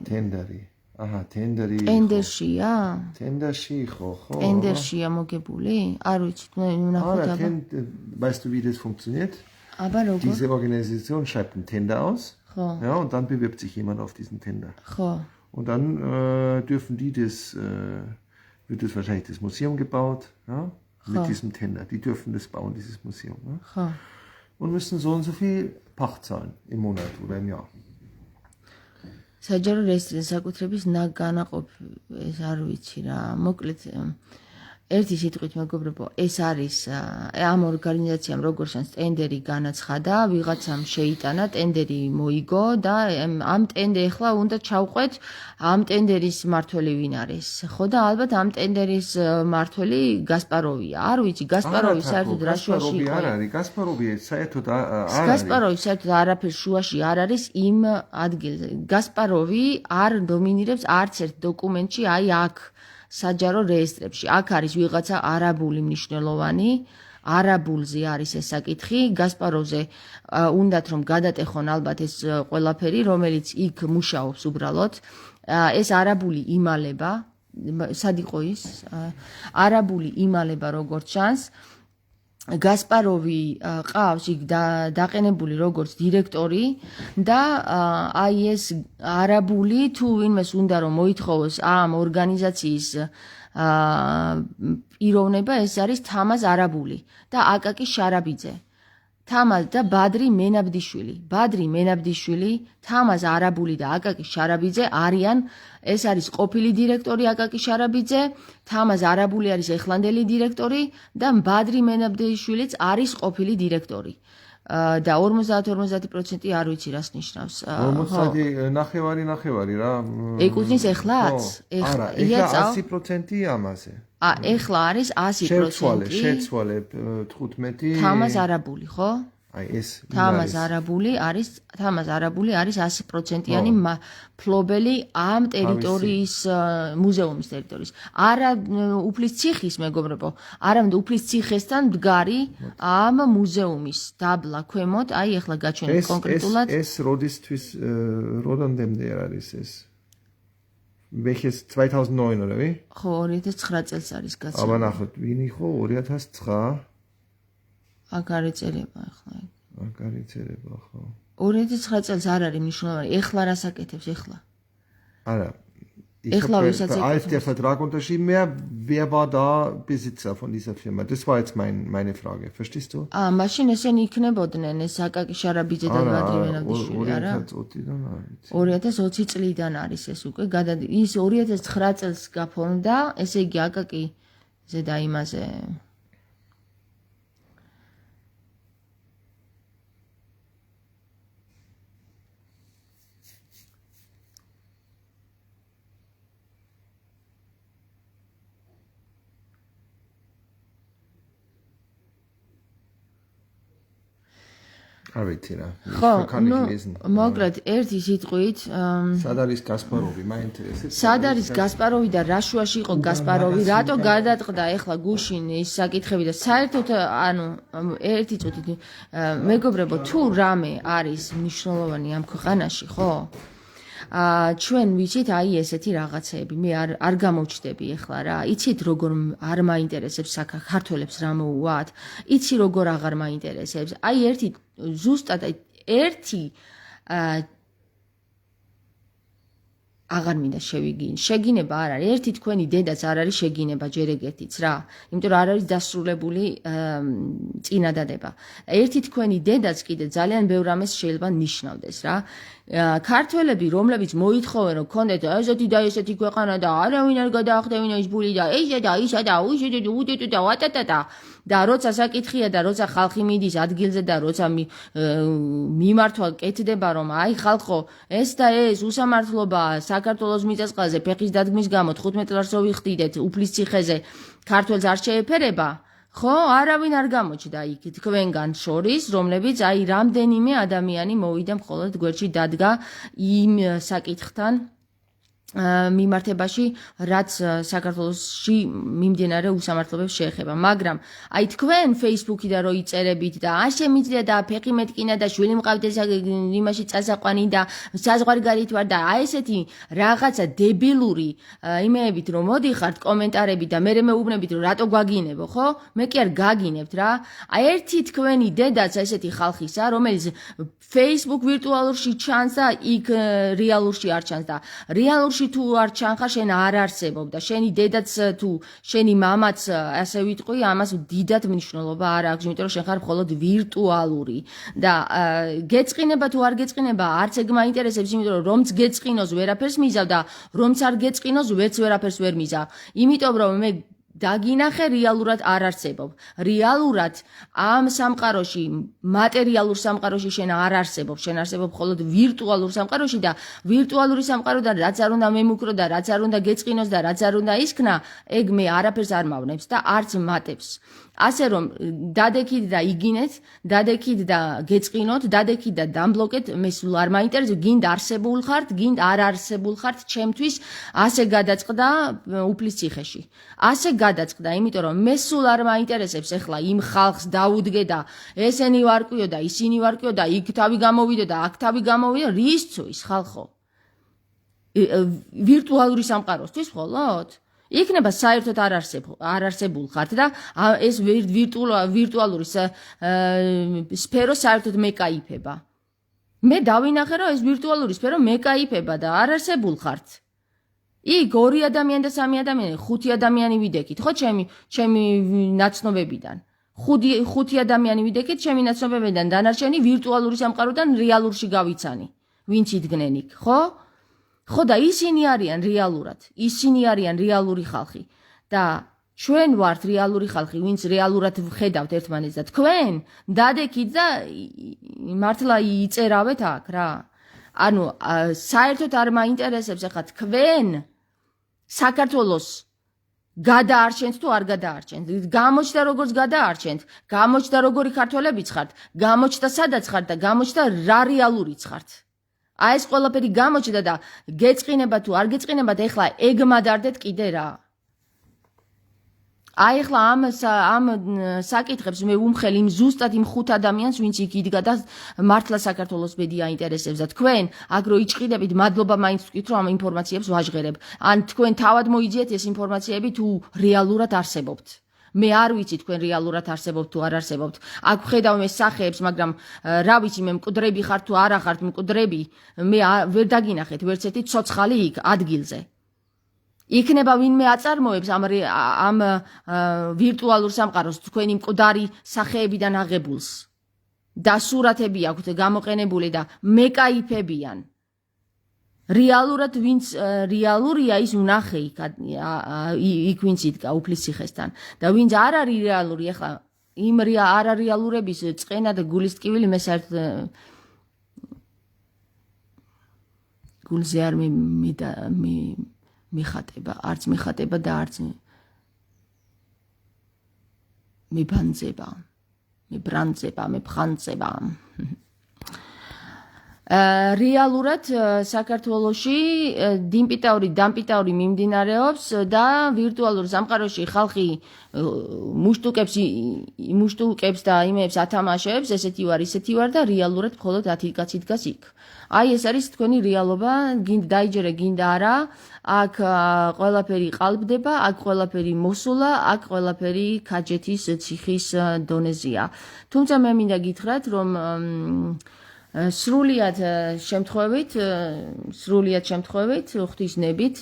ტენდერი აჰა ტენდერი ტენდერშია ტენდერში ხო ტენდერშია მოგებული არ ვიცი მე ვნახოთ აბა weißt du wie das funktioniert aber როგორ diese Organisation schreibt einen Tender aus ხო ja und dann bewirbt sich jemand auf diesen Tender ხო und dann dürfen die das wird das wahrscheinlich das Museum gebaut ja mit diesem Tender die dürfen das bauen dieses Museum ja? ხო und müssen so und so viel Pacht zahlen im Monat oder im Jahr საჯარო რეესტრების საკუთრების განაყოფ ეს არ ვიცი რა მოკლედ ერთი სიტყვით მეგობრებო ეს არის ამ ორგანიზაციამ როგორც ჩანს ტენდერი განაცხადა ვიღაცამ შეიტანა ტენდერი მოიგო და ამ ტენდერი ახლა უნდა ჩავყვეთ ამ ტენდერის მართველი ვინ არის ხო და ალბათ ამ ტენდერის მართველი გასპაროვია არ ვიცი გასპაროვი საერთოდ რა შუაში იყო არ არის გასპაროვი საერთოდ არ არის გასპაროვი საერთოდ არაფერ შუაში არ არის იმ ადგილზე გასპაროვი არ დომინირებს არც ერთ დოკუმენტში აი აქ საჯარო რეესტრებში. აქ არის ვიღაცა არაბული მნიშვნელოვანი, არაბულზე არის ეს საკითხი, გასპაროვზე უნდათ რომ გადატეხონ ალბათ ეს ყველაფერი, რომელიც იქ მუშაობს უბრალოდ. ეს არაბული იმალება, სად იყო ის? არაბული იმალება როგორც ჩანს. გასპაროვი ყავს იქ დაყენებული როგორც დირექტორი და აი ეს არაბული თუ ვინმეს უნდა რომ მოითხოვოს ამ ორგანიზაციის პიროვნება ეს არის თამაზ არაბული და აკაკი შარაბიძე თამაზ და ბადრი მენაბდიშვილი თამაზ არაბული და აკაკი შარაბიძე არიან ეს არის ყოფილი დირექტორი აკაკი შარაბიძე თამაზ არაბული არის ეხლანდელი დირექტორი და ბადრი მენაბდიშვილიც არის ყოფილი დირექტორი და 50% არ ვიცი რას ნიშნავს 50 ნახევარი რა ეკუთვნის ეხლაც არა ეხლა 100% ამაზე ეხლა არის 100% შეცვალე 15 თამაზ არაბული ხო აი ეს თამაზ არაბული არის 100%-იანი ფლობელი ამ ტერიტორიის მუზეუმის ტერიტორიის. არა უფლის ციხის მეგობრებო, არამედ უფლის ციხესთან მდგარი ამ მუზეუმის დაბლა ქვემოთ, აი ახლა გაჩვენეთ კონკრეტულად. ეს როდისთვის როდამდე არის ეს? Welches 2009 oder wie? ხო, 2009 წელს არის გაცემული. აბა ნახოთ, ვინ იყო 2009? აქ არ ეწერება ახლა. აქ არ ეწერება, ხო. 2009 წელს არ არის მნიშვნელოვანი. ეხლა რას აკეთებს ეხლა? არა. Ეხლა ვისაც ეკეთებს Rakontashi mehr wer war da Besitzer von dieser Firma? Das war jetzt meine Frage. Verstehst du? მაშინ ესენი იქნებოდნენ ეს აკაკი შარაბიძე და ვადრიმენავდიშვილი, არა? 2020-დან არის. 2020 წლიდან არის ეს უკვე. ის 2009 წელს გაფორმდა, ესე იგი აკაკი ზედა იმაზე არ ვიცი რა. ხო, მოკლედ ერთი სიტყვით სად არის გასპაროვი? მაინტერესებს. სად არის გასპაროვი და რა შუაში იყო გასპაროვი? რატო გადაწყდა ეხლა გუშინ ის საკითხები და საერთოდ ანუ ერთი წუთით მეგობრებო თუ რამე არის მნიშვნელოვანი ამ ქვეყანაში, ხო? ჩვენ ვიცით აი ესეთი რაღაცეები. მე არ გამოვჩდები ეხლა რა. იცით როგორ არ მაინტერესებს საქართველოს რა მოუვათ? იცი როგორ აღარ მაინტერესებს? აი ერთი ზუსტად ერთი აღარ მინდა შეგინება არ არის. ერთი თქვენი დედაც არ არის შეგინება ჯერ ეგეთიც რა. იმიტომ რომ არ არის დასრულებული წინადადება. ერთი თქვენი დედაც კიდე ძალიან ბევრ რამეს შეიძლება ნიშნავდეს რა. ქართველები რომლებიც მოითხოვენ რომ კონდეთ ესეთი და ესეთი ქვეყანა და არავინ არ გადაახდევინა ის ბული და ისა და ისა და უშედი უდეტო და ვატატატა და როცა საკითხია და როცა ხალხი მიდის ადგილზე და როცა მიმართვა კეთდება რომ აი ხალხო ეს და ეს უსამართლობაა საქართველოს მიწასყრაზე ფეხის დადგმის გამო 15 ლარს რო ვიხდიდეთ უფლის ციხეზე ქართველს არ შეეფერება ხო, არავინ არ გამოჩნდა იქ თქვენგან შორის, რომლებიც აი რამდენიმე ადამიანი მოვიდა მხოლოდ გვერდში დადგა იმ საკითხთან მიმართებაში, რაც საქართველოსში მიმდინარე უსამართლობებს შეეხება. მაგრამ აი თქვენ Facebook-იდან რო იწერებით და არ შემიძლია და ფეხი მეტკინა და შვილი მყავდეს იმაში წასაყვანი და საზღვარი გარეთ ვარ და აი ესეთი რაღაცა დებილური იმეებით რომ მოდიხართ კომენტარები და მე მეუბნებით რომ რატო გვაგინებო, ხო? მე კი არ გაგინებთ რა. აი ერთი თქვენი დედაც ესეთი ხალხისა, რომელიც Facebook ვირტუალურში ჩანს და იქ რეალურში არ ჩანს და რეალურში თუ არ ჩანხარ შენ არ არსებობ და შენი დედაც თუ შენი მამაც ასე ვიტყვი ამას დიდად მნიშვნელობა არ აქვს იმიტომ რომ შენ ხარ მხოლოდ ვირტუალური და გეწყინება თუ არ გეწყინება არც ეგ მაინტერესებს იმიტომ რომ რომც გეწყინოს ვერაფერს მიზავ და რომც არ გეწყინოს ვერც ვერაფერს ვერ მიზავ იმიტომ რომ მე დაგინახე რეალურად არ არსებობ. რეალურად ამ სამყაროში, მატერიალურ სამყაროში შენ არ არსებობ, შენ არსებობ მხოლოდ ვირტუალურ სამყაროში და ვირტუალური სამყაროდან რაც არ უნდა მემუქრო და რაც არ უნდა გეწყინოს და რაც არ უნდა ისქნა, ეგ მე არაფერს არ მავნებს და არც მატებს. ასე რომ დადექით და იგინეთ, დადექით და გეწყინოთ, დადექით და დამბლოკეთ, მე სულ არ მაინტერესებს, გინდა არსებულ ხართ, გინდა არ არსებულ ხართ, ჩემთვის ასე გადაწყდა უფლის ციხეში. ასე გადაწყდა, იმიტომ რომ მე სულ არ მაინტერესებს ეხლა იმ ხალხს დაუდგე და ესენი ვარკვიო და ისინი ვარკვიო და იქ თავი გამოვიდო და აქ თავი გამოვიდო, რისწვის ხალხო? ვირტუალური სამყაროსთვის მხოლოდ? იქნება საერთოდ არ არსებულ ხართ და ეს ვირტუალური სფერო საერთოდ მეკაიფება. მე დავინახე რომ ეს ვირტუალური სფერო მეკაიფება და არ არსებულ ხართ. იქ 2 ადამიანი და 3 ადამიანი, 5 ადამიანი ვიდექით, ხო ჩემი ნაცნობებიდან. 5 ადამიანი ვიდექით ჩემი ნაცნობებიდან, დანარჩენი ვირტუალური სამყაროდან რეალურში გავიცანი. ვინც იდგნენ იქ, ხო? ხო და ისინი არიან რეალურად, ისინი არიან რეალური ხალხი და ჩვენ ვართ რეალური ხალხი, ვინც რეალურად ვხედავთ ერთმანეთს და თქვენ დადექით და მართლა იწერავეთ აქ რა. ანუ საერთოდ არ მაინტერესებს ახლა თქვენ საქართველოს გადაარჩენთ თუ არ გადაარჩენთ. გამოჩნდა როგორც გადაარჩენთ, გამოჩნდა როგორი ქართველებიც ხართ, გამოჩნდა სადაც ხართ და გამოჩნდა რა რეალურიც ხართ. აი ეს ყველაფერი გამოჩნდა და გეწყინება თუ არ გეწყინებათ, ეხლა ეგ მადარდეთ კიდე რა. აი ეხლა ამ საკითხებს მე ვუმხელ იმ ზუსტად იმ 5 ადამიანს, ვინც იქ იდგა და მართლა საქართველოს ბედი აინტერესებს და თქვენ აქ რო იჭყიდებით, მადლობა მაინც ვთქვით, რომ ამ ინფორმაციებს ვაჟღერებ. ან თქვენ თავად მოიძიეთ ეს ინფორმაციები თუ რეალურად არსებობთ. მე არ ვიცი თქვენ რეალურად არსებობთ თუ არ არსებობთ. აქ ვხედავ მე სახეებს, მაგრამ რა ვიცი მე მკვდრები ხართ თუ არა ხართ მკვდრები, მე ვერ დაგინახეთ ვერც ერთი ცოცხალი იქ ადგილზე. იქნება ვინმე აწარმოებს ამ ვირტუალურ სამყაროს თქვენი მკვდარი სახეებიდან აღებულს. და სურათები აქვთ გამოყენებული და მეკაიფებიან. რეალურად ვინც რეალურია ის უნახე იქ ვინც იდგა უფლის ციხესთან და ვინც არ არის რეალური, ახლა იმ არარეალურების წყენა და გულის ტკივილი მე საერთოდ გულზე არ მიხატება, არც მიხატება და არც მიბანძება, მიბრანძება, მიფხანძება. რეალურად საქართველოში დამპიტაური მიმდინარეობს და ვირტუალურ სამყაროში ხალხი მუშტუკებს და იმებს ათამაშებს, ესეთი ვარ, ისეთი ვარ და რეალურად მხოლოდ 10 კაცი დგას იქ. აი ეს არის თქვენი რეალობა, გინდა დაიჯერე, გინდა არა, აქ ყველაფერი ყალბდება, აქ ყველაფერი მოსულა, აქ ყველაფერი ქაჯეთის ციხის დონეზეა. თუმცა მე მინდა გითხრათ, რომ სრულიად შემთხვევით, ღვთისნებით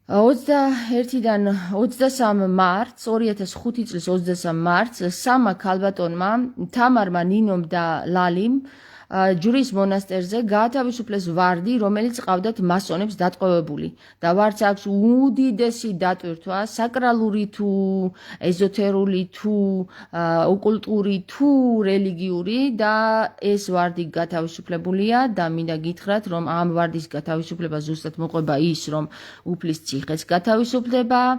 21-დან 23 მარტს, 2005 წლის 23 მარტს სამა ქალბატონმა, თამარმა, ნინომ და ლალიმ ჯვრის მონასტერზე გაათავისუფლეს ვარდი, რომელიც ყავდათ მასონებს დატყვევებული და ვარდს აქვს უდიდესი დატვირთვა, საკრალური თუ ეზოთერული თუ ოკულტური თუ რელიგიური და ეს ვარდი გათავისუფლებულია და მინდა გითხრათ, რომ ამ ვარდის გათავისუფლება ზუსტად მოყვება ის, რომ უფლის ციხეც გათავისუფლდება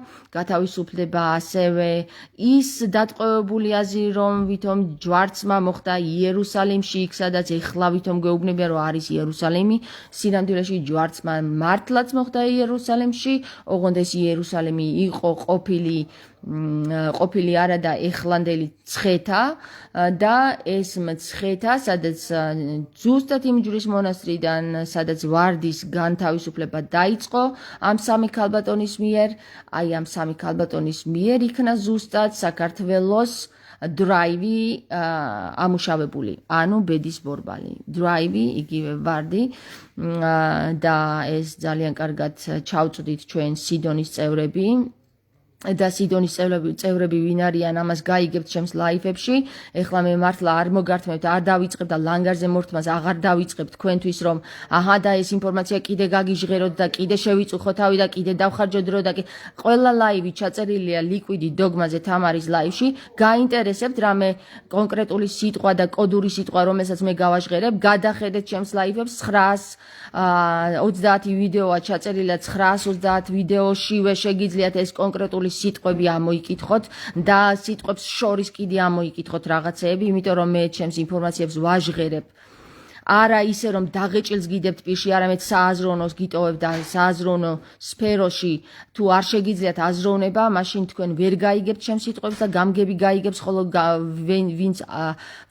ასევე ის დატყვევებული აზრი, რომ ვითომ ჯვარცმა მოხდა იერუსალიმში, იქ სადაც ეხლა ვითომ გეუბნებიან, რომ არის იერუსალიმი, სინამდვილეში ჯვარცმა მართლაც მოხდა იერუსალიმში, ოღონდ ეს იერუსალიმი იყო ყოფილი არა და ეხლანდელი ცხეთა და ეს მცხეთა, სადაც ზუსტად იმ ჯვრის მონასტრიდან, სადაც ვარდის განთავისუფლება დაიწყო ამ სამი ქალბატონის მიერ, აი ამ სამი ქალბატონის მიერ იქნა ზუსტად საქართველოს დრაივი ამუშავებული, ანუ ბედის ბორბალი. დრაივი, იგივე ვარდი და ეს ძალიან კარგად ჩავწვდით ჩვენ სიდონის წევრები. და სიდონის წევრები ვინ არიან, ამას გაიგებთ ჩემს ლაიფებში. ეხლა მე მართლა არ მოგართმევთ, არ დავიწყებ და ლანგარზე მორთმას აღარ დავიწყებ თქვენთვის, რომ აჰა და ეს ინფორმაცია კიდე გაგიჟღეროთ და კიდე შევიწუხო თავი და კიდე დავხარჯო დრო და ყველა ლაივი ჩაწერილია ლიკვიდი დოგმაზე თამარის ლაივში. გაინტერესებთ რამე კონკრეტული სიტყვა და კოდური სიტყვა, რომელსაც მე გავაჟღერებ, გადახედეთ ჩემს ლაიფებს 930 ვიდეოა ჩაწერილი და 930 ვიდეოშივე შეგიძლიათ ეს კონკრეტული სიტყვები ამოიკითხოთ და სიტყვებს შორის კიდე ამოიკითხოთ რაღაცეები, იმიტომ რომ მე ჩემს ინფორმაციებს ვაჟღერებ. არა ისე რომ დაღეჭილს გიდებთ პირში, არამედ სააზროვნოს გიტოვებ და სააზროვნო სფეროში თუ არ შეგიძლიათ აზროვნება, მაშინ თქვენ ვერ გაიგებთ ჩემს სიტყვებს და გამგები გაიგებს, ხოლო ვინც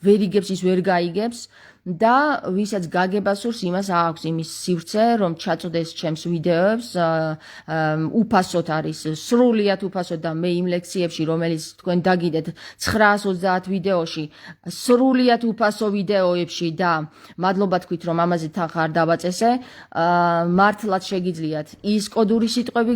ვერ იგებს ის ვერ გაიგებს. და ვისაც გაგება სურს, იმას აქვს იმის სივრცე, რომ ჩაწვდეს ჩემს ვიდეოებს, უფასოდ არის, სრულიად უფასოდ და მე იმ ლექციებში, რომელიც თქვენ დაგიდეთ 930 ვიდეოში, სრულიად უფასო ვიდეოებში და მადლობა თქვით, რომ ამაზე თანხა არ დავაწესე, მართლაც შეგიძლიათ ის კოდური სიტყვები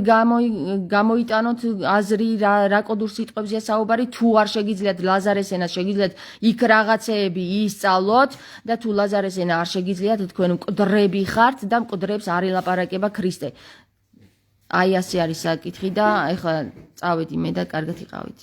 გამოიტანოთ აზრი, რა კოდურ სიტყვებზეა საუბარი, თუ არ შეგიძლიათ ლაზარეს ენას, შეგიძლიათ იქ რაღაცეები ისწავლოთ და თუ ლაზარეს ენა არ შეგიძლიათ, თქვენ მკვდრები ხართ და მკვდრებს არ ელაპარაკება ქრისტე. აი ასე არის საკითხი და ეხლა წავედი მე და კარგად იყავით.